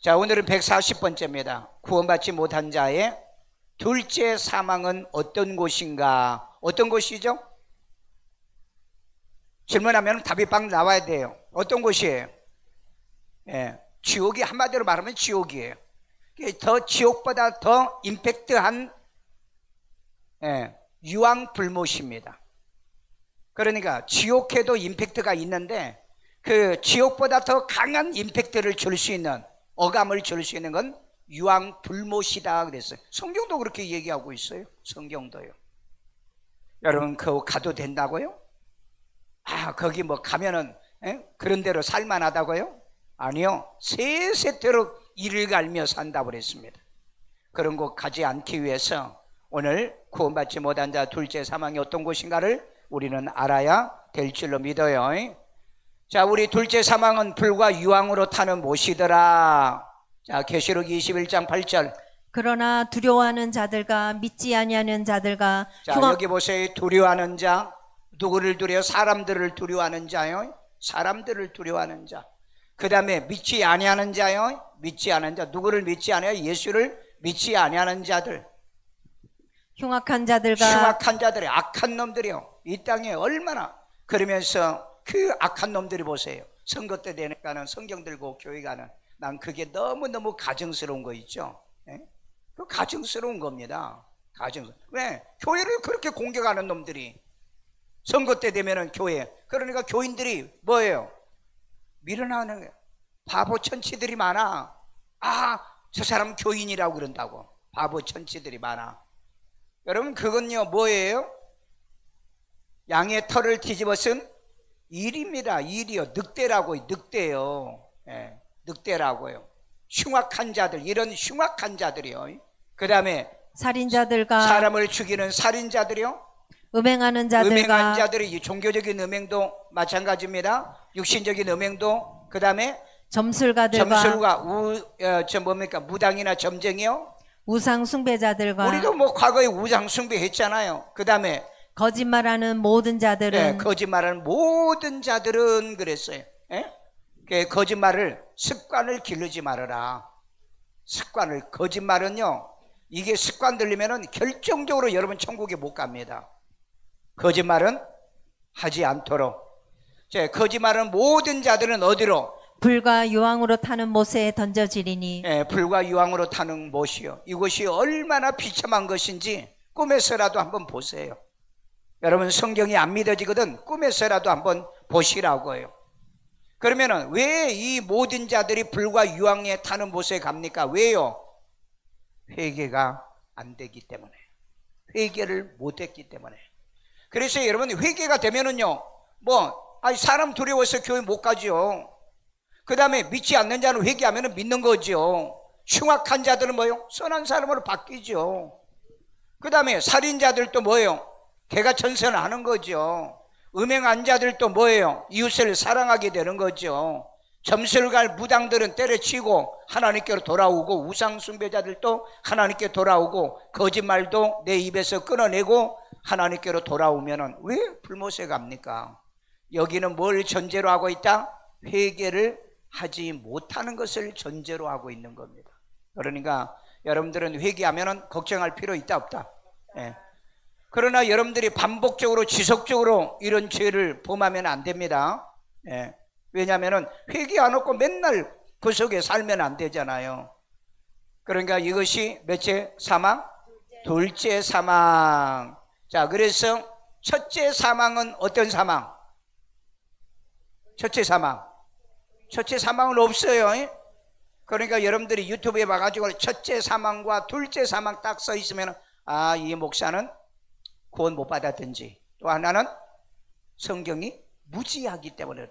자, 오늘은 140번째입니다. 구원받지 못한 자의 둘째 사망은 어떤 곳인가? 어떤 곳이죠? 질문하면 답이 빡 나와야 돼요. 어떤 곳이에요? 예, 지옥이, 한마디로 말하면 지옥이에요. 더 지옥보다 더 임팩트한 유황불못입니다. 그러니까 지옥에도 임팩트가 있는데 그 지옥보다 더 강한 임팩트를 줄 수 있는, 어감을 줄 수 있는 건 유황불못이다 그랬어요. 성경도 그렇게 얘기하고 있어요. 성경도요. 여러분, 그거 가도 된다고요? 아, 거기 뭐 가면은 그런 대로 살만하다고요? 아니요, 세세토록 이를 갈며 산다고 그랬습니다. 그런 곳 가지 않기 위해서 오늘 구원받지 못한 자 둘째 사망이 어떤 곳인가를 우리는 알아야 될 줄로 믿어요. 자, 우리 둘째 사망은 불과 유황으로 타는 못이더라. 자, 계시록 21장 8절. 그러나 두려워하는 자들과 믿지 아니하는 자들과 자, 여기 보세요. 두려워하는 자. 누구를 두려워? 사람들을 두려워하는 자요. 사람들을 두려워하는 자. 그 다음에 믿지 아니하는 자요. 믿지 않은 자. 누구를 믿지 않아요? 예수를 믿지 아니하는 자들. 흉악한 자들과 흉악한 자들이, 악한 놈들이요. 이 땅에 얼마나. 그러면서 그 악한 놈들이 보세요. 선거 때 되니까는 성경 들고 교회 가는, 난 그게 너무너무 가증스러운 거 있죠. 그 가증스러운 겁니다. 가증스러운. 왜? 교회를 그렇게 공격하는 놈들이 선거 때 되면은 교회, 그러니까 교인들이 뭐예요? 밀어나는 거예요. 바보 천치들이 많아. 아, 저 사람 교인이라고 그런다고. 바보 천치들이 많아. 여러분, 그건요 뭐예요? 양의 털을 뒤집어 쓴 일입니다. 일이요. 늑대라고. 늑대요. 예, 늑대라고요. 흉악한 자들, 이런 흉악한 자들이요. 그 다음에 살인자들과 사람을 죽이는 살인자들이요. 음행하는 자들과 음행한 자들이, 종교적인 음행도 마찬가지입니다. 육신적인 음행도. 그 다음에 점술과 뭡니까? 무당이나 점쟁이요. 우상 숭배자들과, 우리도 뭐 과거에 우상 숭배했잖아요. 그 다음에 거짓말하는 모든 자들은, 거짓말하는 모든 자들은 그랬어요. 거짓말을, 습관을 기르지 말아라. 습관을. 거짓말은요, 이게 습관 들리면은 결정적으로 여러분 천국에 못 갑니다. 거짓말은 하지 않도록. 거짓말은 모든 자들은 어디로? 불과 유황으로 타는 못에 던져지리니. 불과 유황으로 타는 못이요. 이것이 얼마나 비참한 것인지 꿈에서라도 한번 보세요. 여러분, 성경이 안 믿어지거든 꿈에서라도 한번 보시라고요. 그러면은 왜 이 모든 자들이 불과 유황에 타는 못에 갑니까? 왜요? 회개가 안 되기 때문에. 회개를 못 했기 때문에. 그래서 여러분, 회개가 되면은요, 사람 두려워서 교회 못 가죠. 그 다음에 믿지 않는 자는 회개하면 믿는 거죠. 흉악한 자들은 뭐요? 선한 사람으로 바뀌죠. 그 다음에 살인자들도 뭐예요? 개가천선을 하는 거죠. 음행한 자들도 뭐예요? 이웃을 사랑하게 되는 거죠. 점술갈 무당들은 때려치고 하나님께로 돌아오고, 우상숭배자들도 하나님께 돌아오고, 거짓말도 내 입에서 끊어내고 하나님께로 돌아오면은 왜 불못에 갑니까? 여기는 뭘 전제로 하고 있다? 회개를 하지 못하는 것을 전제로 하고 있는 겁니다. 그러니까 여러분들은 회개하면은 걱정할 필요 있다 없다? 그러나 여러분들이 반복적으로 지속적으로 이런 죄를 범하면 안 됩니다. 왜냐하면 회개 안 하고 맨날 그 속에 살면 안 되잖아요. 그러니까 이것이 몇째 사망? 둘째 사망. 자, 그래서 첫째 사망은 어떤 사망? 첫째 사망. 첫째 사망은 없어요. 그러니까 여러분들이 유튜브에 봐가지고 첫째 사망과 둘째 사망 딱 써 있으면, 아, 이 목사는 구원 못 받았든지, 또 하나는 성경이 무지하기 때문에.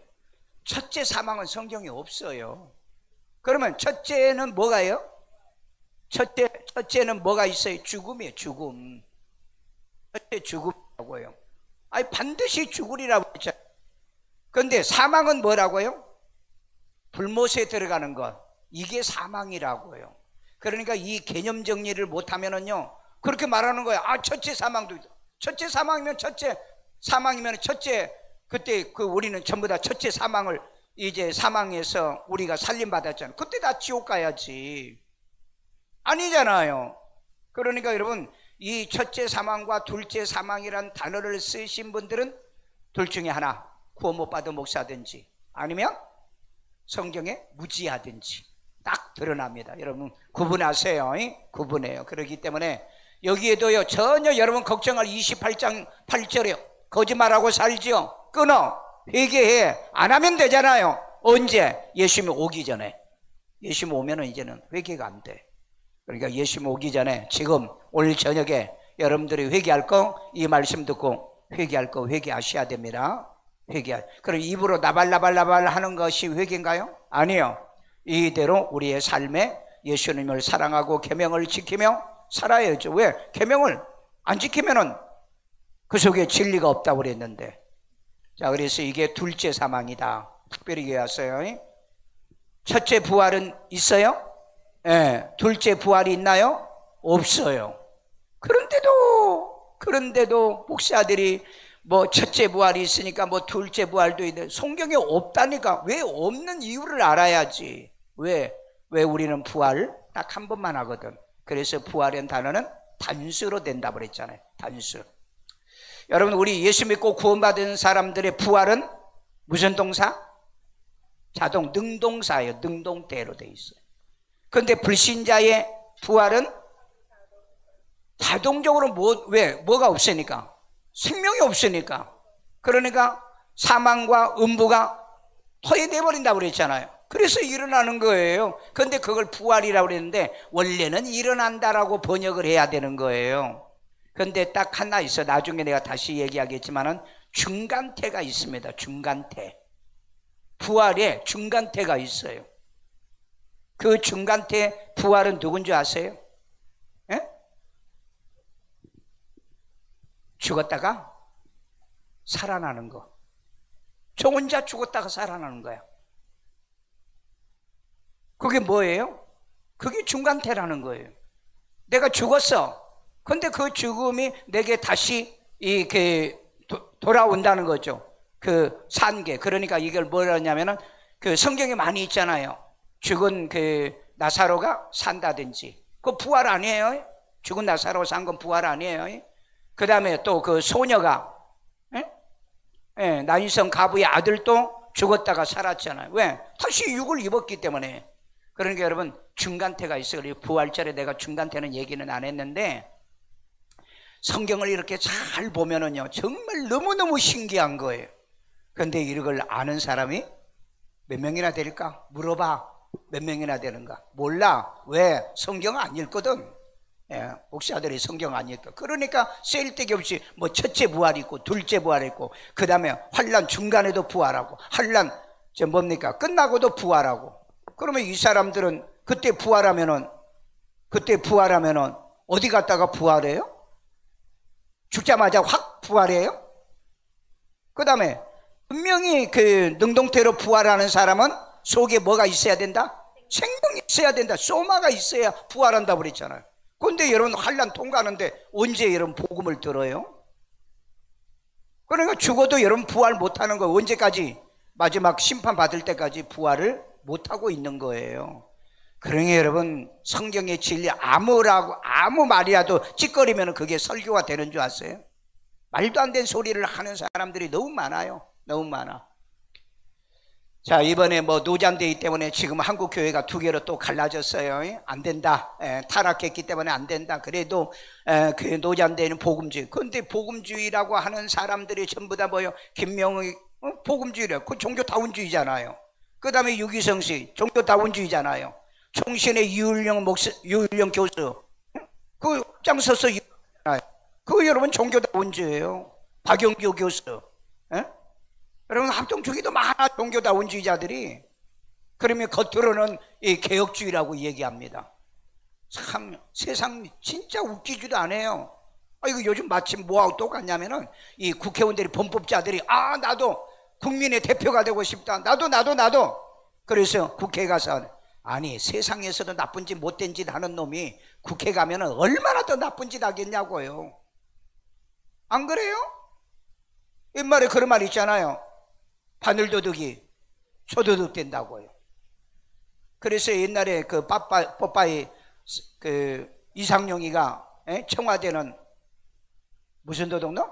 첫째 사망은 성경에 없어요. 그러면 첫째는 뭐가요? 첫째는 뭐가 있어요? 죽음이에요. 죽음. 첫째 죽음이라고요. 아니, 반드시 죽으리라고 했죠. 그런데 사망은 뭐라고요? 불못에 들어가는 것. 이게 사망이라고요. 그러니까 이 개념 정리를 못하면은요, 그렇게 말하는 거예요. 아, 첫째 사망도 있다. 첫째 사망이면 첫째 사망이면 첫째, 그때 우리는 전부 다 첫째 사망을 이제 사망해서 우리가 살림받았잖아요. 그때 다 지옥 가야지. 아니잖아요. 그러니까 여러분, 이 첫째 사망과 둘째 사망이란 단어를 쓰신 분들은 둘 중에 하나, 구원 못 받은 목사든지 아니면 성경에 무지하든지 딱 드러납니다. 여러분 구분하세요. 구분해요. 그렇기 때문에 여기에도요, 전혀 여러분 걱정할 28장 8절에 거짓말하고 살지요. 끊어. 회개해. 안 하면 되잖아요. 언제? 예수님이 오기 전에. 예수님 오면은 이제는 회개가 안 돼. 그러니까 예수님 오기 전에 지금 오늘 저녁에 여러분들이 회개할 거, 이 말씀 듣고 회개할 거 회개하셔야 됩니다. 그럼 입으로 나발나발 하는 것이 회개인가요? 아니요. 이대로 우리의 삶에 예수님을 사랑하고 계명을 지키며 살아야죠. 왜? 계명을 안 지키면은 그 속에 진리가 없다고 그랬는데. 자, 그래서 이게 둘째 사망이다. 특별히 얘기했어요. 첫째 부활은 있어요? 예. 둘째 부활이 있나요? 없어요. 그런데도 목사들이 뭐 첫째 부활이 있으니까 뭐 둘째 부활도 있는데 성경에 없다니까. 왜 없는 이유를 알아야지. 왜 우리는 부활 딱 한 번만 하거든. 그래서 부활이라는 단어는 단수로 된다고 그랬잖아요. 단수. 여러분, 우리 예수 믿고 구원받은 사람들의 부활은 무슨 동사? 자동 능동사예요. 능동태로 돼 있어요. 그런데 불신자의 부활은 자동적으로 뭐가 없으니까? 생명이 없으니까. 그러니까 사망과 음부가 토해내 버린다고 그랬잖아요. 그래서 일어나는 거예요. 그런데 그걸 부활이라고 그랬는데 원래는 일어난다라고 번역을 해야 되는 거예요. 그런데 딱 하나 있어. 나중에 내가 다시 얘기하겠지만은 중간태가 있습니다. 중간태. 부활에 중간태가 있어요. 그 중간태 부활은 누군지 아세요? 예? 죽었다가 살아나는 거. 저 혼자 죽었다가 살아나는 거야. 그게 뭐예요? 그게 중간태라는 거예요. 내가 죽었어. 근데 그 죽음이 내게 다시 돌아온다는 거죠. 그 산계. 그러니까 이걸 뭐라 하냐면은 그 성경에 많이 있잖아요. 죽은 그 나사로가 산다든지. 그 부활 아니에요? 죽은 나사로 산 건 부활 아니에요? 그 다음에 또 그 소녀가, 나인성 가부의 아들도 죽었다가 살았잖아요. 왜? 다시 육을 입었기 때문에. 그러니까 여러분, 중간태가 있어요. 부활절에 내가 중간태는 얘기는 안 했는데, 성경을 이렇게 잘 보면은요, 정말 너무너무 신기한 거예요. 그런데 이걸 아는 사람이 몇 명이나 될까? 물어봐. 몇 명이나 되는가? 몰라. 왜? 성경 안 읽거든. 목사들이 성경 안 읽거. 그러니까 쓸데기 없이 뭐 첫째 부활이 있고 둘째 부활이 있고 그 다음에 환난 중간에도 부활하고 환난 뭡니까? 끝나고도 부활하고. 그러면 이 사람들은 그때 부활하면은 어디 갔다가 부활해요? 죽자마자 확 부활해요? 그 다음에 분명히 그 능동태로 부활하는 사람은 속에 뭐가 있어야 된다? 생명이 있어야 된다. 소마가 있어야 부활한다고 그랬잖아요. 그런데 여러분 환난 통과하는데 언제 여러분 복음을 들어요? 그러니까 죽어도 여러분 부활 못하는 거 언제까지? 마지막 심판 받을 때까지 부활을 못하고 있는 거예요. 그러니 여러분 성경의 진리 아무 말이라도 찌꺼리면 그게 설교가 되는 줄 아세요? 말도 안 되는 소리를 하는 사람들이 너무 많아요. 너무 많아. 자, 이번에 뭐 노잠데이 때문에 지금 한국 교회가 두 개로 또 갈라졌어요. 안 된다. 타락했기 때문에 안 된다. 그래도 그 노잠데이는 복음주의. 그런데 복음주의라고 하는 사람들이 전부 다 뭐요? 김명의 복음주의래요. 그 종교다운주의잖아요. 그 다음에 유기성씨 종교다운주의잖아요. 총신의 유일령 교수 그 앞장서서 그거 여러분 종교다운주의예요. 박영규 교수. 여러분 합동주의도 많아. 종교다운주의자들이. 그러면 겉으로는 이 개혁주의라고 얘기합니다. 참 세상 진짜 웃기지도 않아요. 이거 요즘 마침 뭐하고 똑같냐면은 이 국회의원들이 범법자들이 나도 국민의 대표가 되고 싶다. 나도 그래서 국회에 가서 아니 세상에서도 나쁜 짓 못된 짓 하는 놈이 국회 가면은 얼마나 더 나쁜 짓 하겠냐고요. 안 그래요? 옛말에 그런 말 있잖아요. 바늘도둑이 소도둑 된다고요. 그래서 옛날에 그 뽀빠이 그 이상용이가 청와대는 무슨 도둑놈?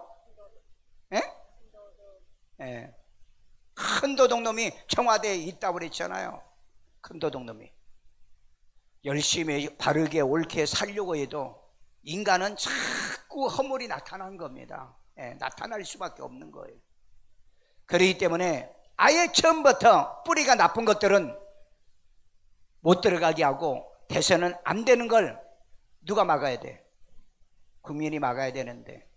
큰 도둑놈이 청와대에 있다고 그랬잖아요. 큰 도둑놈이. 열심히 바르게 옳게 살려고 해도 인간은 자꾸 허물이 나타난 겁니다. 나타날 수밖에 없는 거예요. 그렇기 때문에 아예 처음부터 뿌리가 나쁜 것들은 못 들어가게 하고 대선은 안 되는 걸 누가 막아야 돼? 국민이 막아야 되는데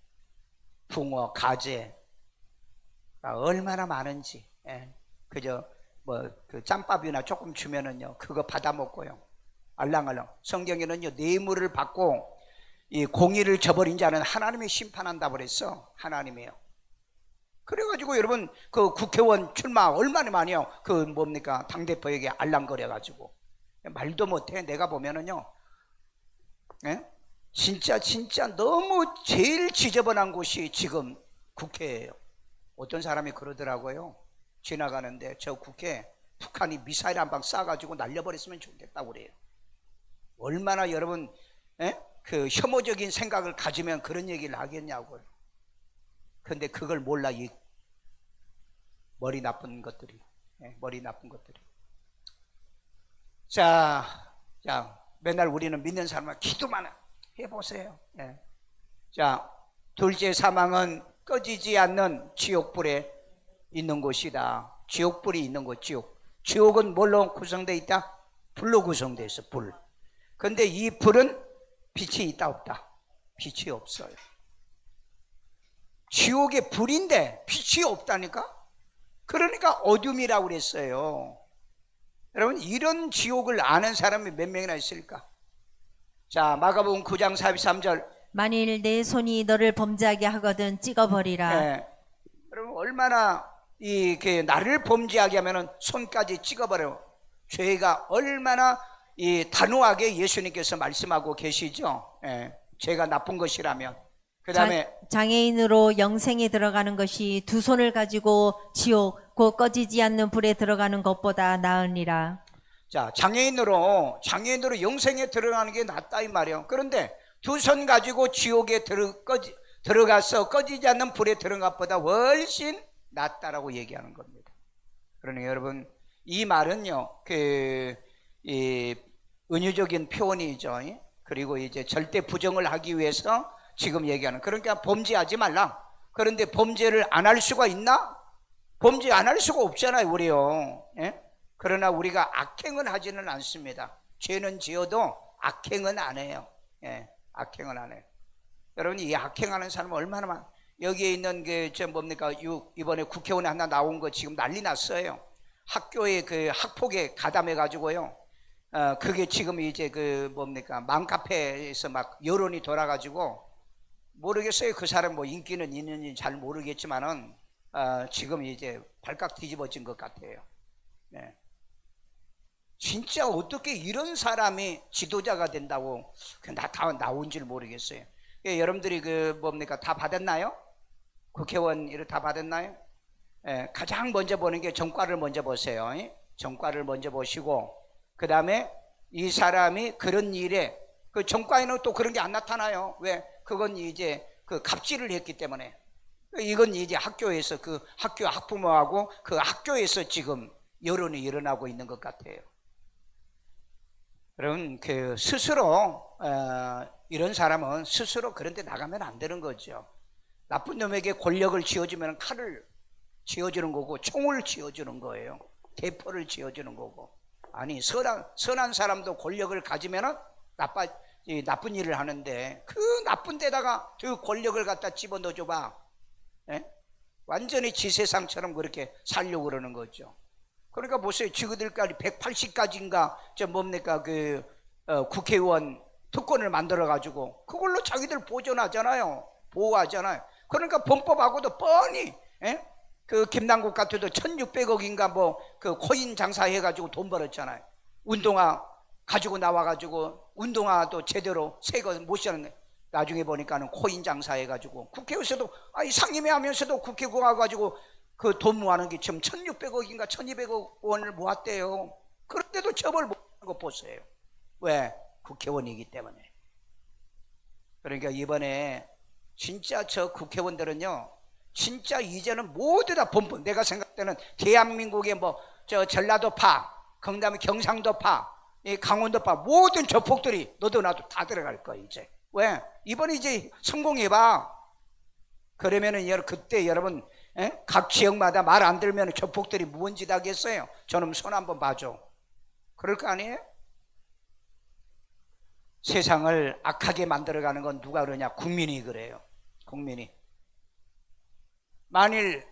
붕어, 가재 얼마나 많은지 그저 뭐 그 짬밥이나 조금 주면은요 그거 받아 먹고요 알랑알랑. 성경에는요 뇌물을 받고 이 공의를 저버린 자는 하나님이 심판한다고 그랬어. 하나님이요. 그래가지고 여러분 그 국회의원 출마 얼마나 많이요 그 뭡니까 당대표에게 알랑거려가지고 말도 못해. 내가 보면은요 진짜 너무 제일 지저분한 곳이 지금 국회예요. 어떤 사람이 그러더라고요. 지나가는데 저 국회 북한이 미사일 한 방 쏴가지고 날려버렸으면 좋겠다고 그래요. 얼마나 여러분 그 혐오적인 생각을 가지면 그런 얘기를 하겠냐고요. 근데 그걸 몰라. 이 머리 나쁜 것들이 머리 나쁜 것들이. 자 맨날 우리는 믿는 사람은 기도만 해보세요. 자 둘째 사망은 꺼지지 않는 지옥불에 있는 곳이다. 지옥불이 있는 곳. 지옥은 뭘로 구성되어 있다? 불로 구성되어 있어. 불. 근데 이 불은 빛이 있다 없다? 빛이 없어요. 지옥에 불인데 빛이 없다니까? 그러니까 어둠이라고 그랬어요. 여러분 이런 지옥을 아는 사람이 몇 명이나 있을까? 자 마가복음 9장 43절. 만일 내 손이 너를 범죄하게 하거든 찍어버리라. 여러분 얼마나 나를 범죄하게 하면은 손까지 찍어버려. 죄가 얼마나 단호하게 예수님께서 말씀하고 계시죠. 죄가 나쁜 것이라면. 그 다음에 장애인으로 영생에 들어가는 것이 두 손을 가지고 지옥 곧 꺼지지 않는 불에 들어가는 것보다 나으니라. 자 장애인으로 영생에 들어가는 게 낫다 이 말이에요. 그런데 두 손 가지고 지옥에 들어가서 꺼지지 않는 불에 들어간 것보다 훨씬 낫다라고 얘기하는 겁니다. 그러니 여러분 이 말은요 은유적인 표현이죠. 그리고 이제 절대 부정을 하기 위해서 지금 얘기하는. 그러니까 범죄하지 말라. 그런데 범죄를 안 할 수가 있나? 범죄 안 할 수가 없잖아요 우리요. 그러나 우리가 악행은 하지는 않습니다. 죄는 지어도 악행은 안 해요. 악행은 안 해요. 여러분 이 악행하는 사람은 얼마나 많아. 여기에 있는 이번에 국회의원에 하나 나온 거 지금 난리 났어요. 학교에 그 학폭에 가담해 가지고요. 그게 지금 이제 맘카페에서 막 여론이 돌아가지고 모르겠어요. 그 사람 뭐 인기는 있는지 잘 모르겠지만은 지금 이제 발칵 뒤집어진 것 같아요. 진짜 어떻게 이런 사람이 지도자가 된다고 다 나온 줄 모르겠어요. 여러분들이 다 받았나요? 국회의원 이를 다 받았나요? 가장 먼저 보는 게 전과를 먼저 보세요. 전과를 먼저 보시고 그 다음에 이 사람이 그런 일에 그 전과에는 또 그런 게 안 나타나요. 왜? 그건 이제 그 갑질을 했기 때문에. 이건 이제 학교에서 그 학교 학부모하고 그 학교에서 지금 여론이 일어나고 있는 것 같아요. 여러분 스스로 이런 사람은 스스로 그런 데 나가면 안 되는 거죠. 나쁜 놈에게 권력을 쥐어주면 칼을 쥐어주는 거고 총을 쥐어주는 거예요. 대포를 쥐어주는 거고. 아니 선한 사람도 권력을 가지면 나쁜 일을 하는데 그 나쁜 데다가 그 권력을 갖다 집어넣어줘 봐. 완전히 지세상처럼 그렇게 살려고 그러는 거죠. 그러니까 보세요. 지그들까지 180가지인가 국회의원 특권을 만들어 가지고 그걸로 자기들 보존하잖아요. 보호하잖아요. 그러니까 범법하고도 뻔히 그 김남국 같아도 1600억인가 그 코인 장사해 가지고 돈 벌었잖아요. 운동화 가지고 나와 가지고 운동화도 제대로 새 거 못 사는데 나중에 보니까는 코인 장사해 가지고 국회에서도 상임위 하면서도 국회 가 가지고 그 돈 모아는 게 지금 1600억인가 1200억 원을 모았대요. 그런데도 처벌 못하는 거 보세요. 왜? 국회의원이기 때문에. 그러니까 이번에 진짜 저 국회의원들은요, 진짜 이제는 모두 다 본분, 내가 생각할 때는 대한민국의 뭐 저 전라도파, 그다음에 경상도파, 이 강원도파 모든 조폭들이 너도 나도 다 들어갈 거야 이제. 왜? 이번에 이제 성공해봐. 그러면은 그때 여러분 각 지역마다 말 안 들으면 조폭들이 무슨 짓 하겠어요? 저놈 손 한번 봐줘. 그럴 거 아니에요? 세상을 악하게 만들어가는 건 누가 그러냐? 국민이 그래요. 국민이. 만일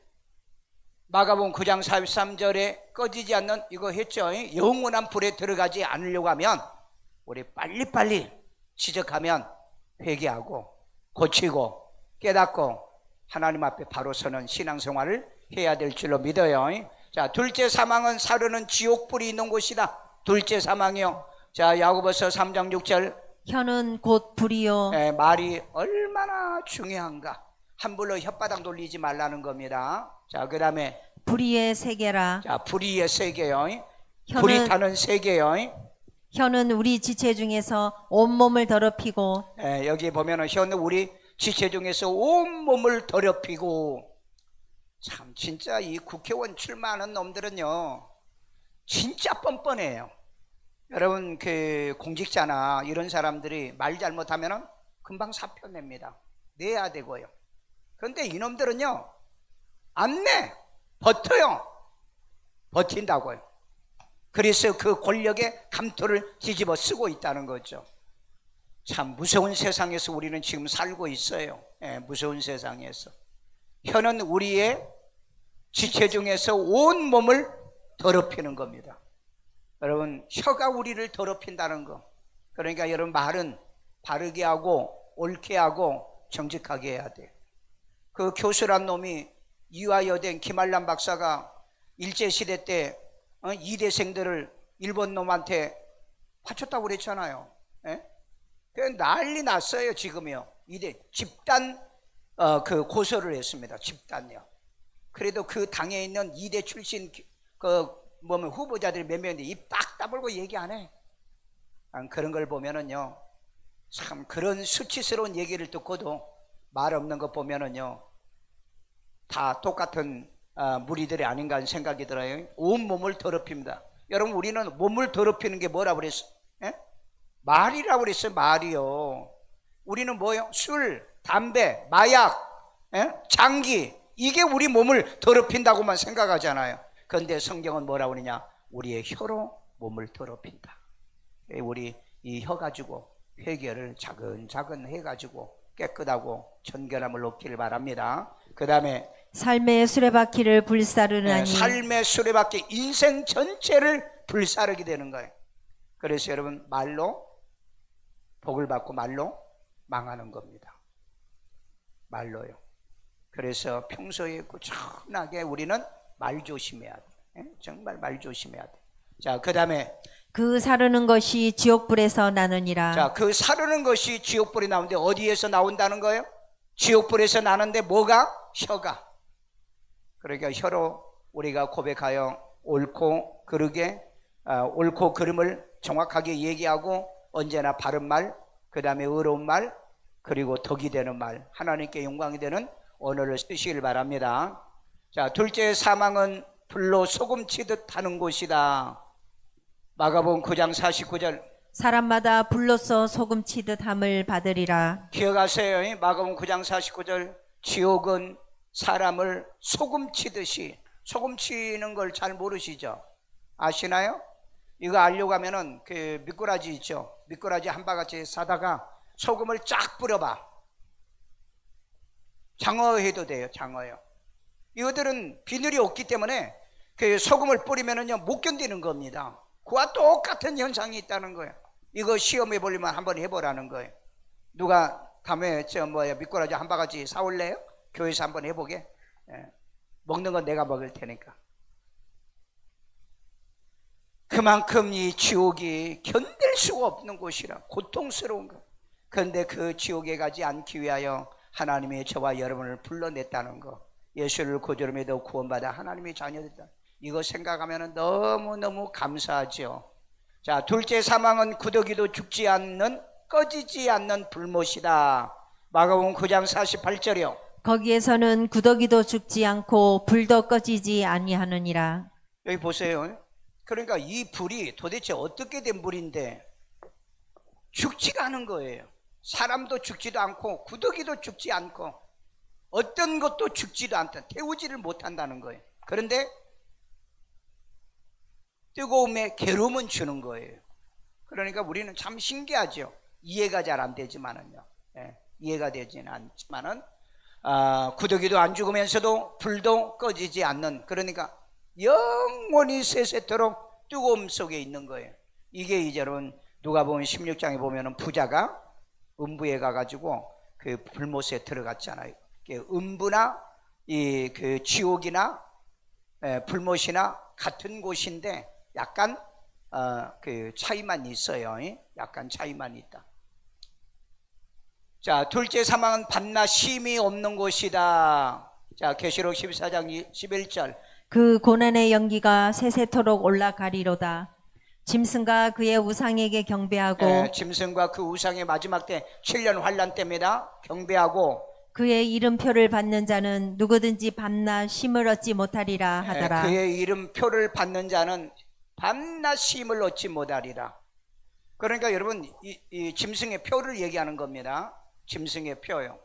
마가복음 9장 43절에 꺼지지 않는 이거 했죠? 영원한 불에 들어가지 않으려고 하면 우리 빨리빨리 지적하면 회개하고 고치고 깨닫고 하나님 앞에 바로 서는 신앙생활을 해야 될 줄로 믿어요. 자, 둘째 사망은 사르는 지옥불이 있는 곳이다. 둘째 사망이요. 자, 야고보서 3장 6절. 혀는 곧 불이요. 말이 얼마나 중요한가. 함부로 혓바닥 돌리지 말라는 겁니다. 자, 그 다음에 불의의 세계라. 자, 불의의 세계요. 불이 타는 세계요. 혀는 우리 지체 중에서 온몸을 더럽히고. 여기 보면은 혀는 우리 지체 중에서 온몸을 더럽히고. 참 진짜 이 국회의원 출마하는 놈들은요 진짜 뻔뻔해요. 여러분 그 공직자나 이런 사람들이 말 잘못하면은 금방 사표 냅니다. 내야 되고요. 그런데 이놈들은요 안 내. 버텨요. 버틴다고요. 그래서 그 권력의 감토를 뒤집어 쓰고 있다는 거죠. 참 무서운 세상에서 우리는 지금 살고 있어요. 무서운 세상에서. 혀는 우리의 지체 중에서 온 몸을 더럽히는 겁니다. 여러분 혀가 우리를 더럽힌다는 거. 그러니까 여러분 말은 바르게 하고 옳게 하고 정직하게 해야 돼요. 그 교수란 놈이 이화여대 김한란 박사가 일제시대 때 이대생들을 일본 놈한테 바쳤다고 그랬잖아요. 그 난리 났어요. 지금요. 이대 집단 그 고소를 했습니다. 집단요. 그래도 그 당에 있는 이대 출신 그 후보자들이 몇 명인데 입 딱 다물고 얘기 안 해. 그런 걸 보면은요 참 그런 수치스러운 얘기를 듣고도 말 없는 거 보면은요 다 똑같은 무리들이 아닌가 하는 생각이 들어요. 온 몸을 더럽힙니다. 여러분 우리는 몸을 더럽히는 게 뭐라고 그랬어요? 말이라고 그랬어요. 말이요. 우리는 뭐요? 술, 담배, 마약, 장기, 이게 우리 몸을 더럽힌다고만 생각하잖아요. 그런데 성경은 뭐라고 그러냐? 우리의 혀로 몸을 더럽힌다. 우리 이 혀 가지고 회개를 차근차근 해가지고 깨끗하고 청결함을 얻기를 바랍니다. 그 다음에 삶의 수레바퀴를 불사르나니. 삶의 수레바퀴, 인생 전체를 불사르게 되는 거예요. 그래서 여러분 말로 복을 받고 말로 망하는 겁니다. 말로요. 그래서 평소에 꾸준하게 우리는 말 조심해야 돼. 정말 말 조심해야 돼. 자, 그 다음에 그 사르는 것이 지옥불에서 나느니라. 자, 그 사르는 것이 지옥불이 나오는데 어디에서 나온다는 거예요? 지옥불에서 나는데 뭐가? 혀가. 그러니까 혀로 우리가 고백하여 옳고 그르게 옳고 그름을 정확하게 얘기하고 언제나 바른 말, 그 다음에 의로운 말, 그리고 덕이 되는 말, 하나님께 영광이 되는 언어를 쓰시길 바랍니다. 자, 둘째 사망은 불로 소금치듯 타는 곳이다. 마가복음 9장 49절. 사람마다 불로써 소금치듯 함을 받으리라. 기억하세요. 마가복음 9장 49절. 지옥은 사람을 소금치듯이, 소금치는 걸 잘 모르시죠? 아시나요? 이거 알려고 하면은 그 미꾸라지 있죠? 미꾸라지 한 바가지 사다가 소금을 쫙 뿌려봐. 장어 해도 돼요. 장어요. 이거들은 비늘이 없기 때문에 그 소금을 뿌리면은요 못 견디는 겁니다. 그와 똑같은 현상이 있다는 거예요. 이거 시험해 보려면 한번 해보라는 거예요. 누가 다음에 미꾸라지 한 바가지 사올래요? 교회에서 한번 해보게. 먹는 건 내가 먹을 테니까. 그만큼 이 지옥이 견딜 수가 없는 곳이라 고통스러운 것. 그런데 그 지옥에 가지 않기 위하여 하나님이 저와 여러분을 불러냈다는 것. 예수를 구주로 믿어 구원받아 하나님의 자녀들이다. 이거 생각하면 너무너무 감사하죠. 자, 둘째 사망은 구더기도 죽지 않는 꺼지지 않는 불못이다. 마가복음 9장 48절이요. 거기에서는 구더기도 죽지 않고 불도 꺼지지 아니하느니라. 여기 보세요. 그러니까 이 불이 도대체 어떻게 된 불인데 죽지가 않은 거예요. 사람도 죽지도 않고 구더기도 죽지 않고 어떤 것도 죽지도 않다. 태우지를 못한다는 거예요. 그런데 뜨거움에 괴로움은 주는 거예요. 그러니까 우리는 참 신기하죠. 이해가 잘 안 되지만은요. 이해가 되지는 않지만은 구더기도 안 죽으면서도 불도 꺼지지 않는, 그러니까 영원히 세세토록 뜨거움 속에 있는 거예요. 이게 이제 여러분 누가복음 16장에 보면은 부자가 음부에 가가지고 그 불못에 들어갔잖아요. 음부나 이 그 지옥이나 불못이나 같은 곳인데 약간 그 차이만 있어요. 약간 차이만 있다. 자, 둘째 사망은 밤낮 쉼이 없는 곳이다. 자, 계시록 14장 11절. 그 고난의 연기가 세세토록 올라가리로다. 짐승과 그의 우상에게 경배하고 짐승과 그 우상의 마지막 때 7년 환란 때입니다. 경배하고 그의 이름표를 받는 자는 누구든지 밤낮 쉼을 얻지 못하리라 하더라. 그의 이름표를 받는 자는 밤낮 쉼을 얻지 못하리라. 그러니까 여러분 이 짐승의 표를 얘기하는 겁니다. 짐승의 표요.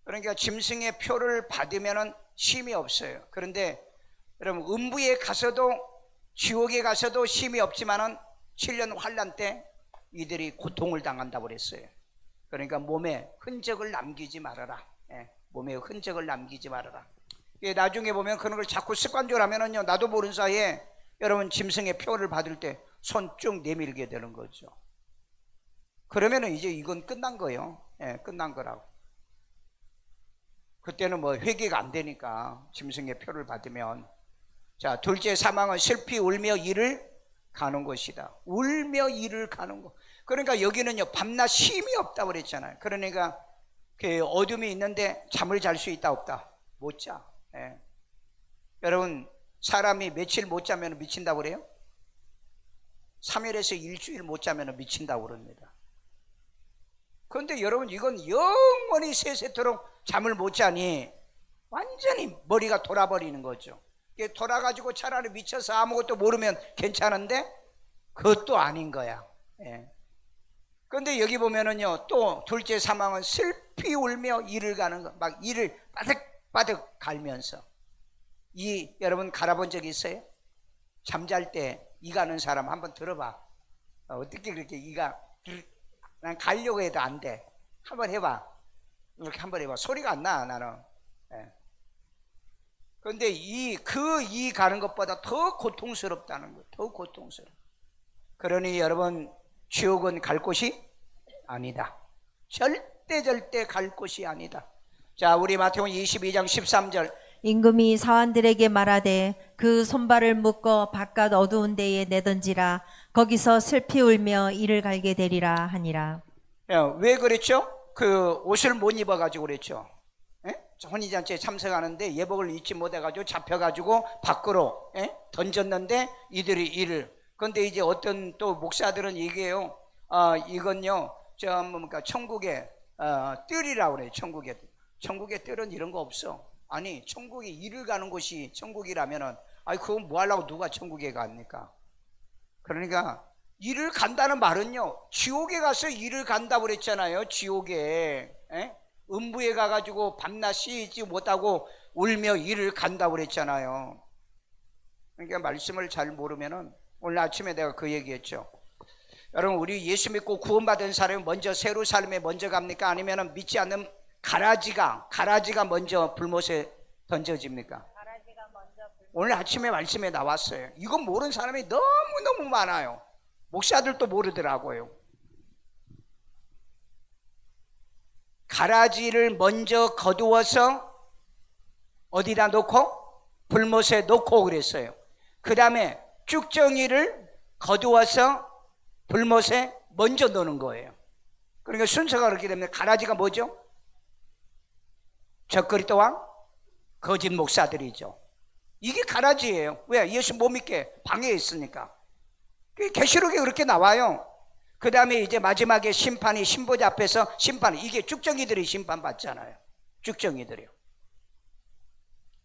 그러니까 짐승의 표를 받으면은 쉼이 없어요. 그런데 여러분 음부에 가서도 지옥에 가서도 쉼이 없지만은 7년 환란 때 이들이 고통을 당한다고 그랬어요. 그러니까 몸에 흔적을 남기지 말아라. 몸에 흔적을 남기지 말아라. 나중에 보면 그런 걸 자꾸 습관적으로 하면은요, 나도 모르는 사이에 여러분 짐승의 표를 받을 때 손 쭉 내밀게 되는 거죠. 그러면은 이제 이건 끝난 거예요. 끝난 거라고. 그때는 뭐 회개가 안 되니까 짐승의 표를 받으면. 자, 둘째 사망은 슬피 울며 이를 가는 것이다. 울며 이를 가는 것. 그러니까 여기는요 밤낮 쉼이 없다고 그랬잖아요. 그러니까 그 어둠이 있는데 잠을 잘 수 있다 없다? 못 자. 여러분 사람이 며칠 못 자면 미친다고 그래요? 3일에서 일주일 못 자면 미친다고 그럽니다. 그런데 여러분 이건 영원히 세세토록 잠을 못 자니 완전히 머리가 돌아버리는 거죠. 돌아가지고 차라리 미쳐서 아무것도 모르면 괜찮은데 그것도 아닌 거야. 그런데 여기 보면은요, 또 둘째 사망은 슬피 울며 이를 가는 거, 막 이를 바득바득 갈면서. 이 여러분 갈아본 적 있어요? 잠잘 때 이 가는 사람 한번 들어봐. 어떻게 그렇게 이가 난 가려고 해도 안 돼. 한번 해봐. 이렇게 한번 해봐. 소리가 안 나 나는. 그런데 이 가는 것보다 더 고통스럽다는 거. 더 고통스러워. 그러니 여러분 지옥은 갈 곳이 아니다. 절대 갈 곳이 아니다. 자, 우리 마태복음 22장 13절. 임금이 사환들에게 말하되 그 손발을 묶어 바깥 어두운 데에 내던지라. 거기서 슬피 울며 이를 갈게 되리라 하니라. 왜 그랬죠? 그 옷을 못 입어가지고 그랬죠. 혼인잔치에 참석하는데 예복을 입지 못해가지고 잡혀가지고 밖으로 던졌는데 이들이 이를. 그런데 이제 어떤 또 목사들은 얘기해요. 이건요, 뭡니까 천국의 뜰이라고 그래요. 천국의 뜰은 이런 거 없어. 아니 천국에 일을 가는 곳이 천국이라면은 그건 뭐 하려고 누가 천국에 갑니까? 그러니까 일을 간다는 말은요, 지옥에 가서 일을 간다고 그랬잖아요. 지옥에 음부에 가가지고 밤낮 쉬지 못하고 울며 일을 간다고 그랬잖아요. 그러니까 말씀을 잘 모르면은, 오늘 아침에 내가 그 얘기했죠. 여러분 우리 예수 믿고 구원받은 사람이 먼저 새로 삶에 먼저 갑니까? 아니면은 믿지 않는 가라지가 먼저 불못에 던져집니까? 오늘 아침에 말씀에 나왔어요. 이건 모르는 사람이 너무너무 많아요. 목사들도 모르더라고요. 가라지를 먼저 거두어서 어디다 놓고? 불못에 놓고 그랬어요. 그 다음에 쭉정이를 거두어서 불못에 먼저 넣는 거예요. 그러니까 순서가 그렇게 되면 가라지가 뭐죠? 적그리스도 왕, 거짓 목사들이죠. 이게 가라지예요. 왜? 예수 못 믿게 방해에 있으니까. 계시록에 그렇게 나와요. 그 다음에 이제 마지막에 심판이 신보자 앞에서 심판이, 이게 쭉정이들이 심판받잖아요. 쭉정이들이요.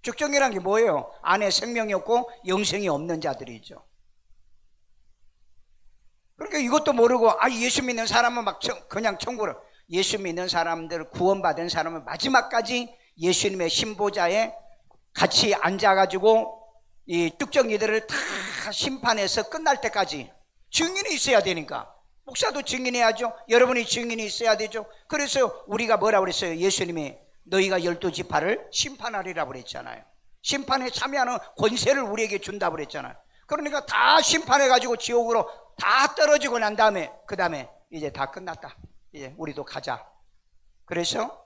쭉정이란 게 뭐예요? 안에 생명이 없고 영생이 없는 자들이죠. 그러니까 이것도 모르고 예수 믿는 사람은 막 그냥 천국으로, 예수 믿는 사람들, 구원받은 사람은 마지막까지 예수님의 신보자에 같이 앉아가지고 이 쭉정이들을 다 심판해서 끝날 때까지 증인이 있어야 되니까, 목사도 증인해야죠. 여러분이 증인이 있어야 되죠. 그래서 우리가 뭐라고 그랬어요? 예수님이 너희가 12지파를 심판하리라고 그랬잖아요. 심판에 참여하는 권세를 우리에게 준다고 그랬잖아요. 그러니까 다 심판해가지고 지옥으로 다 떨어지고 난 다음에, 그 다음에 이제 다 끝났다, 이제 우리도 가자. 그래서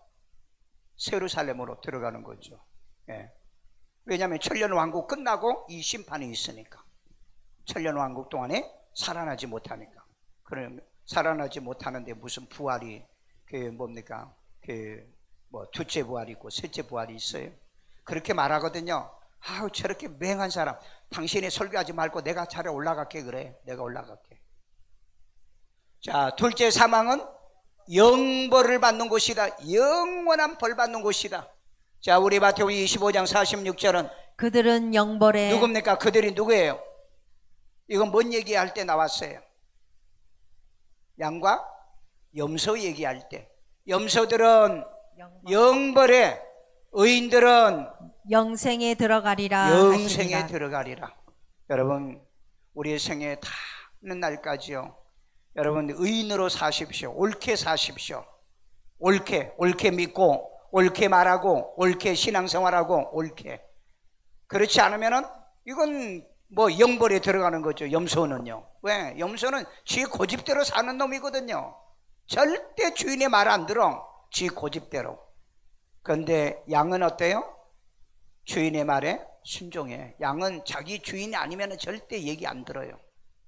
예루살렘으로 들어가는 거죠. 예. 왜냐하면 천년왕국 끝나고 이 심판이 있으니까. 천년왕국 동안에 살아나지 못하니까. 그럼 살아나지 못하는데 무슨 부활이 뭡니까? 둘째 부활이 있고 셋째 부활이 있어요. 그렇게 말하거든요. 저렇게 맹한 사람, 당신이 설교하지 말고 내가 차례 올라갈게. 그래, 내가 올라갈게. 자, 둘째 사망은 영벌을 받는 곳이다. 영원한 벌 받는 곳이다. 자, 우리 마태복음 25장 46절은 그들은 영벌에, 누굽니까? 그들이 누구예요? 이건 뭔 얘기할 때 나왔어요? 양과 염소 얘기할 때. 염소들은 영벌에, 의인들은 영생에 들어가리라 영생에 하십니다. 들어가리라. 여러분, 우리의 생에 닿는 날까지요, 여러분 의인으로 사십시오. 옳게 사십시오. 옳게 믿고, 옳게 말하고, 옳게 신앙생활하고, 옳게. 그렇지 않으면은 이건 뭐 영벌에 들어가는 거죠. 염소는요. 왜? 염소는 지 고집대로 사는 놈이거든요. 절대 주인의 말 안 들어. 지 고집대로. 그런데 양은 어때요? 주인의 말에 순종해. 양은 자기 주인이 아니면 절대 얘기 안 들어요.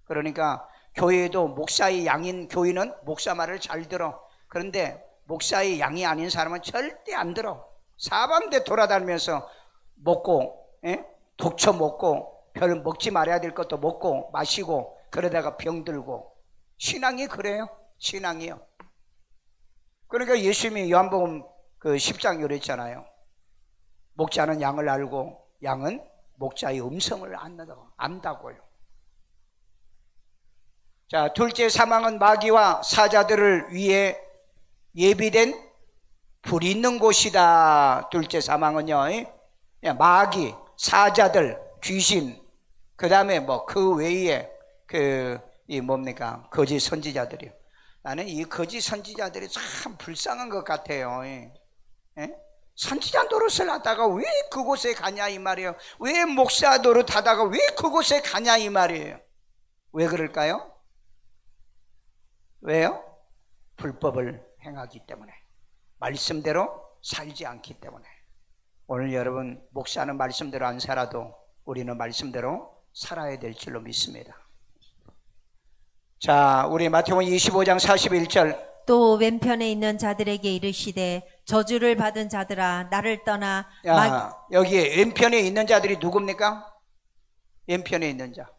그러니까 교회도 목사의 양인 교인은 목사 말을 잘 들어. 그런데 목사의 양이 아닌 사람은 절대 안 들어. 사방대 돌아다니면서 먹고, 독초 먹고, 별 먹지 말아야 될 것도 먹고 마시고, 그러다가 병들고. 신앙이 그래요. 신앙이요. 그러니까 예수님이 요한복음 10장 그랬잖아요. 목자는 양을 알고 양은 목자의 음성을 안다고요. 자, 둘째 사망은 마귀와 사자들을 위해 예비된 불이 있는 곳이다. 둘째 사망은요, 마귀, 사자들, 귀신, 그 다음에 그 외에 거짓 선지자들이요. 나는 이 거짓 선지자들이 참 불쌍한 것 같아요. 선지자 노릇을 하다가 왜 그곳에 가냐 이 말이에요. 왜 목사 노릇 하다가 왜 그곳에 가냐 이 말이에요. 왜 그럴까요? 왜요? 불법을 행하기 때문에, 말씀대로 살지 않기 때문에. 오늘 여러분, 목사는 말씀대로 안 살아도 우리는 말씀대로 살아야 될 줄로 믿습니다. 자, 우리 마태복음 25장 41절. 또 왼편에 있는 자들에게 이르시되 저주를 받은 자들아 나를 떠나. 여기에 왼편에 있는 자들이 누굽니까? 왼편에 있는 자,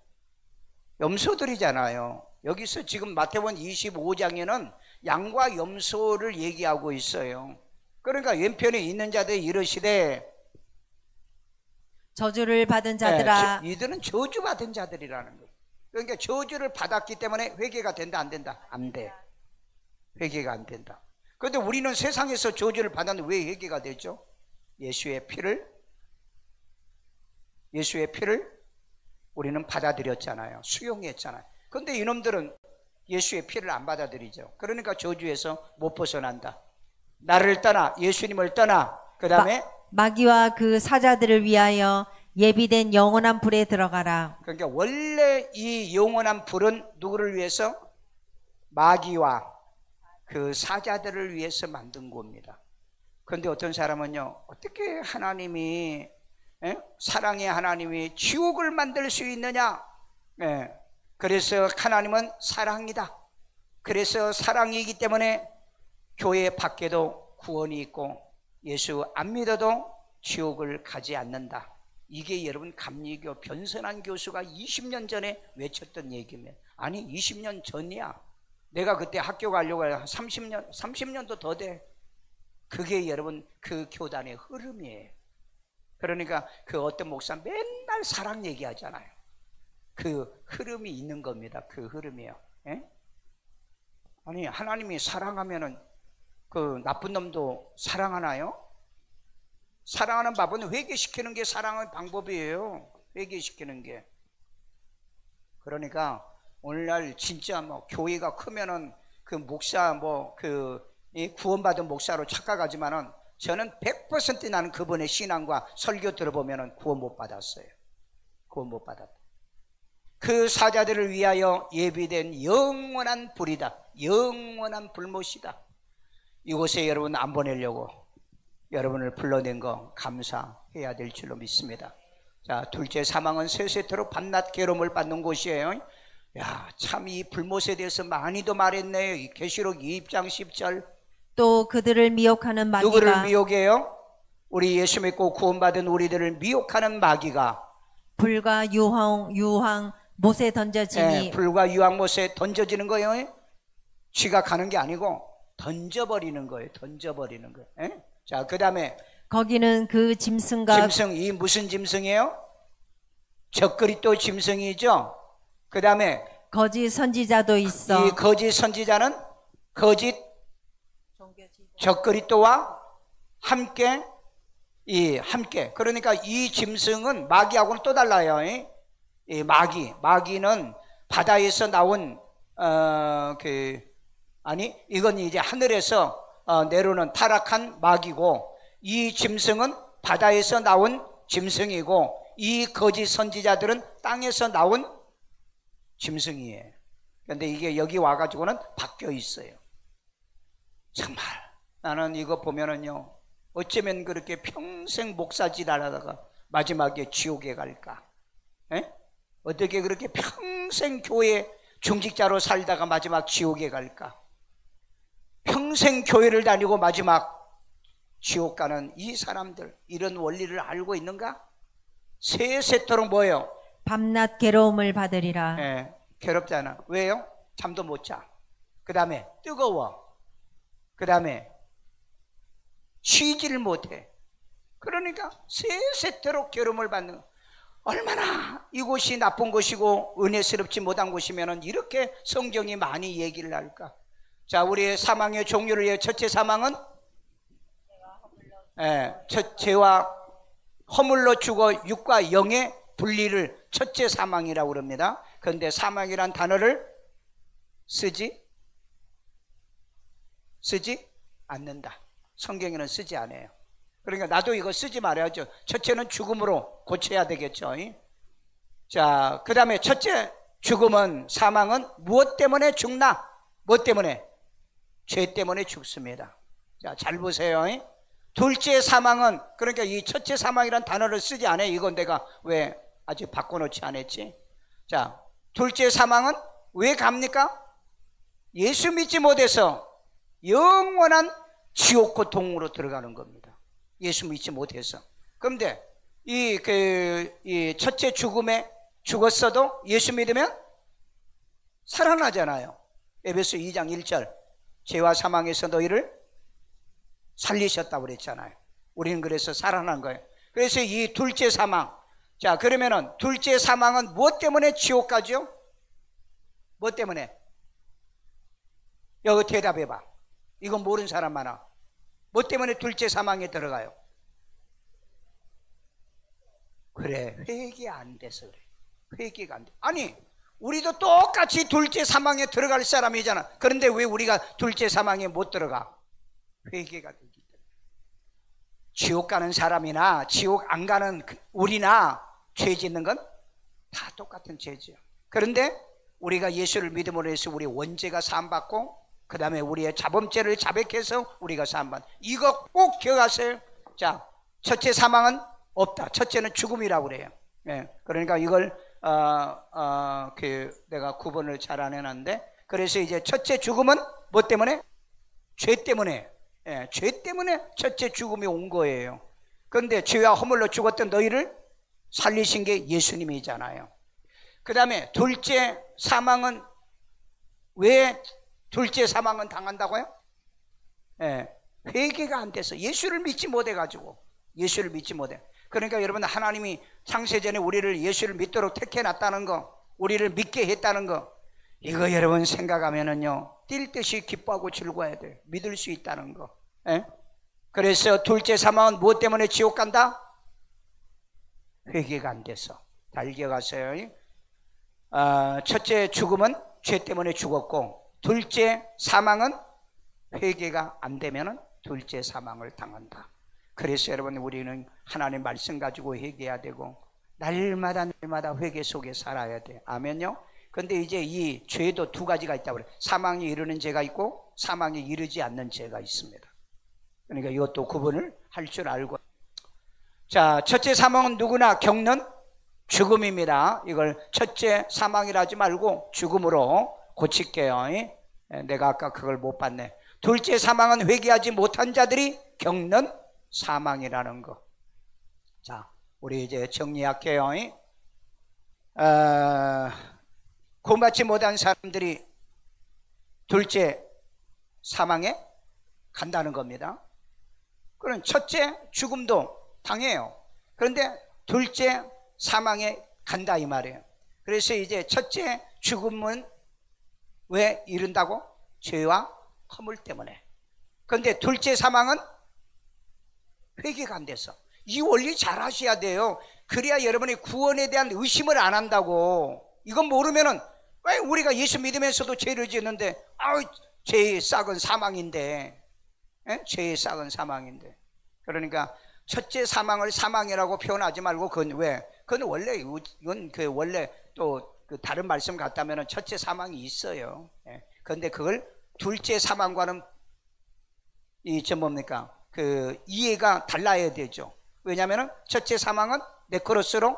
염소들이잖아요. 여기서 지금 마태복음 25장에는 양과 염소를 얘기하고 있어요. 그러니까 왼편에 있는 자들이 이르시되 저주를 받은 자들아. 이들은 저주받은 자들이라는 거예요. 그러니까 저주를 받았기 때문에 회개가 된다 안 된다? 안 돼. 회개가 안 된다. 그런데 우리는 세상에서 저주를 받았는데 왜 회개가 되죠? 예수의 피를 우리는 받아들였잖아요. 수용했잖아요. 그런데 이놈들은 예수의 피를 안 받아들이죠. 그러니까 저주에서 못 벗어난다. 나를 떠나, 예수님을 떠나. 그 다음에 마귀와 그 사자들을 위하여 예비된 영원한 불에 들어가라. 그러니까 원래 이 영원한 불은 누구를 위해서? 마귀와 그 사자들을 위해서 만든 겁니다. 그런데 어떤 사람은요, 어떻게 하나님이, 사랑의 하나님이 지옥을 만들 수 있느냐? 그래서 하나님은 사랑이다. 그래서 사랑이기 때문에 교회 밖에도 구원이 있고, 예수 안 믿어도 지옥을 가지 않는다. 이게 여러분 감리교 변선한 교수가 20년 전에 외쳤던 얘기면, 아니 20년 전이야. 내가 그때 학교 가려고 한 30년도 더 돼. 그게 여러분 그 교단의 흐름이에요. 그러니까 그 어떤 목사 맨날 사랑 얘기하잖아요. 그 흐름이 있는 겁니다. 그 흐름이요. 예? 아니 하나님이 사랑하면은 그 나쁜 놈도 사랑하나요? 사랑하는 법은 회개시키는 게 사랑의 방법이에요. 회개시키는 게. 그러니까 오늘날 진짜 뭐 교회가 크면은 그 목사 뭐 그 구원받은 목사로 착각하지만은 저는 100% 나는 그분의 신앙과 설교 들어보면은 구원 못 받았어요. 구원 못 받았다. 그 사자들을 위하여 예비된 영원한 불이다. 영원한 불못이다. 이곳에 여러분 안 보내려고 여러분을 불러낸 거 감사해야 될 줄로 믿습니다. 자, 둘째 사망은 세세토록 밤낮 괴로움을 받는 곳이에요. 야, 참 이 불못에 대해서 많이도 말했네요. 이 계시록 2장 10절. 또 그들을 미혹하는 마귀가, 누구를 미혹해요? 우리 예수 믿고 구원받은 우리들을 미혹하는 마귀가 불과 유황 못에 던져지니, 불과 유황 못에 던져지는 거예요. 쥐가 가는 게 아니고 던져버리는 거예요. 던져버리는 거예요. 자, 그 다음에 거기는 그 짐승과, 짐승, 이 무슨 짐승이에요? 적그리스도 짐승이죠. 그 다음에 거짓 선지자도 있어. 이 거짓 선지자는 거짓 적그리스도와 함께 그러니까 이 짐승은 마귀하고는 또 달라요. 이 마귀는 바다에서 나온 이건 이제 하늘에서 내려오는 타락한 마귀고, 이 짐승은 바다에서 나온 짐승이고, 이 거짓 선지자들은 땅에서 나온 짐승이에요. 그런데 이게 여기 와가지고는 바뀌어 있어요. 정말 나는 이거 보면은요, 어쩌면 그렇게 평생 목사질 하다가 마지막에 지옥에 갈까? 어떻게 그렇게 평생 교회 중직자로 살다가 마지막 지옥에 갈까? 평생 교회를 다니고 마지막 지옥 가는 이 사람들, 이런 원리를 알고 있는가? 세세토록 뭐예요? 밤낮 괴로움을 받으리라. 괴롭잖아. 왜요? 잠도 못 자. 그 다음에 뜨거워. 그 다음에 쉬지를 못해. 그러니까 세세토록 괴로움을 받는 거. 얼마나 이곳이 나쁜 곳이고 은혜스럽지 못한 곳이면 이렇게 성경이 많이 얘기를 할까? 자, 우리의 사망의 종류를 위해 첫째 사망은 죄와 허물로 죽어 육과 영의 분리를 첫째 사망이라고 그럽니다. 그런데 사망이란 단어를 쓰지 않는다. 성경에는 쓰지 않아요. 그러니까 나도 이거 쓰지 말아야죠. 첫째는 죽음으로 고쳐야 되겠죠. 자, 그 다음에 첫째 죽음은, 사망은 무엇 때문에 죽나? 무엇 때문에? 죄 때문에 죽습니다. 자, 잘 보세요. 둘째 사망은, 그러니까 이 첫째 사망이란 단어를 쓰지 않아요. 이건 내가 왜 아직 바꿔놓지 않았지? 자, 둘째 사망은 왜 갑니까? 예수 믿지 못해서 영원한 지옥 고통으로 들어가는 겁니다. 예수 믿지 못해서. 그런데 이 첫째 죽음에 죽었어도 예수 믿으면 살아나잖아요. 에베소 2장 1절. 죄와 사망에서 너희를 살리셨다고 그랬잖아요. 우리는 그래서 살아난 거예요. 그래서 이 둘째 사망. 자, 그러면은 둘째 사망은 무엇 때문에 지옥 가죠? 무엇 때문에? 여기 대답해봐. 이건 모르는 사람 많아. 뭐 때문에 둘째 사망에 들어가요? 그래, 회개 안 돼서 그래. 회개가 안 돼. 아니, 우리도 똑같이 둘째 사망에 들어갈 사람이잖아. 그런데 왜 우리가 둘째 사망에 못 들어가? 회개가 되기 때문에. 지옥 가는 사람이나 지옥 안 가는 우리나 죄 짓는 건 다 똑같은 죄죠. 그런데 우리가 예수를 믿음으로 해서 우리 원죄가 사함받고, 그 다음에 우리의 자범죄를 자백해서 우리가 사함받는, 이거 꼭 기억하세요. 자, 첫째 사망은 없다. 첫째는 죽음이라고 그래요. 그러니까 이걸 내가 구분을 잘 안 해놨는데, 그래서 이제 첫째 죽음은 뭐 때문에? 죄 때문에. 죄 때문에 첫째 죽음이 온 거예요. 그런데 죄와 허물로 죽었던 너희를 살리신 게 예수님이잖아요. 그 다음에 둘째 사망은, 왜 둘째 사망은 당한다고요? 회개가 안 돼서, 예수를 믿지 못해가지고. 예수를 믿지 못해. 그러니까 여러분, 하나님이 창세전에 우리를 예수를 믿도록 택해놨다는 거, 우리를 믿게 했다는 거, 이거 여러분 생각하면은요, 뛸 듯이 기뻐하고 즐거워야 돼요. 믿을 수 있다는 거. 그래서 둘째 사망은 무엇 때문에 지옥 간다? 회개가 안 돼서. 잘 기억하세요. 첫째 죽음은 죄 때문에 죽었고, 둘째 사망은 회개가 안 되면은 둘째 사망을 당한다. 그래서 여러분, 우리는 하나님의 말씀 가지고 회개해야 되고, 날마다 회개 속에 살아야 돼. 아멘요? 근데 이제 이 죄도 두 가지가 있다고 그래요. 사망에 이르는 죄가 있고 사망에 이르지 않는 죄가 있습니다. 그러니까 이것도 구분을 할 줄 알고. 자, 첫째 사망은 누구나 겪는 죽음입니다. 이걸 첫째 사망이라 하지 말고 죽음으로 고칠게요. 내가 아까 그걸 못 봤네. 둘째 사망은 회개하지 못한 자들이 겪는 사망이라는 거. 자, 우리 이제 정리할게요. 구원받지 못한 사람들이 둘째 사망에 간다는 겁니다. 그럼 첫째 죽음도 당해요. 그런데 둘째 사망에 간다 이 말이에요. 그래서 이제 첫째 죽음은 왜 이른다고? 죄와 허물 때문에. 그런데 둘째 사망은 회개가 안 돼서. 이 원리 잘 하셔야 돼요. 그래야 여러분이 구원에 대한 의심을 안 한다고. 이건 모르면은, 왜 우리가 예수 믿으면서도 죄를 짓는데, 죄의 싹은 사망인데, 죄의 싹은 사망인데. 그러니까 첫째 사망을 사망이라고 표현하지 말고, 그건 왜? 그건 원래, 이건 그 원래 또 그 다른 말씀 같다면은 첫째 사망이 있어요. 그런데 그걸 둘째 사망과는 뭡니까? 그 이해가 달라야 되죠. 왜냐하면은 첫째 사망은 네크로스로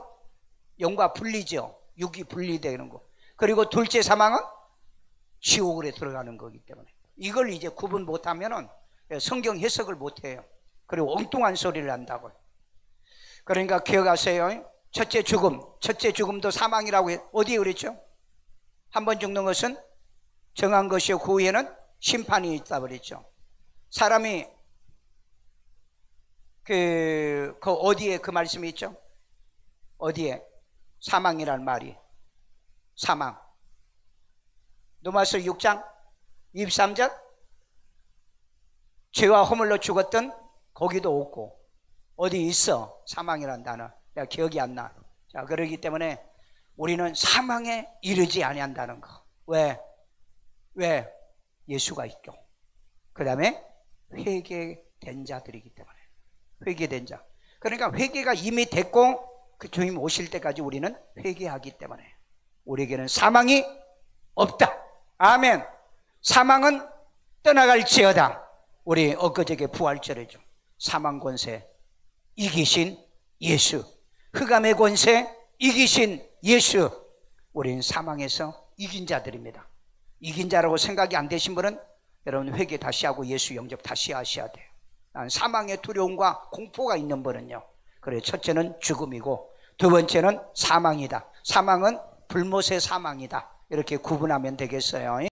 영과 분리죠. 육이 분리되는 거. 그리고 둘째 사망은 지옥으로 들어가는 거기 때문에 이걸 이제 구분 못하면은 성경 해석을 못해요. 그리고 엉뚱한 소리를 한다고요. 그러니까 기억하세요. 첫째 죽음도 사망이라고 어디에 그랬죠? 한 번 죽는 것은 정한 것이요 그 후에는 심판이 있다 그랬죠. 사람이 그 어디에 그 말씀이 있죠? 어디에? 사망이란 말이. 사망. 로마서 6장 23절. 죄와 허물로 죽었던 거기도 없고 어디 있어? 사망이란 단어. 내가 기억이 안 나. 자, 그러기 때문에 우리는 사망에 이르지 아니한다는 거. 왜? 예수가 있고 그 다음에 회개된 자들이기 때문에. 회개된 자. 그러니까 회개가 이미 됐고 그 주님 오실 때까지 우리는 회개하기 때문에 우리에게는 사망이 없다. 아멘. 사망은 떠나갈지어다. 우리 엊그저께 부활절이죠. 사망 권세 이기신 예수, 흑암의 권세 이기신 예수. 우리는 사망에서 이긴 자들입니다. 이긴 자라고 생각이 안 되신 분은 여러분 회개 다시 하고 예수 영접 다시 하셔야 돼요. 난 사망의 두려움과 공포가 있는 분은요, 그래, 첫째는 죽음이고 두 번째는 사망이다. 사망은 불못의 사망이다. 이렇게 구분하면 되겠어요.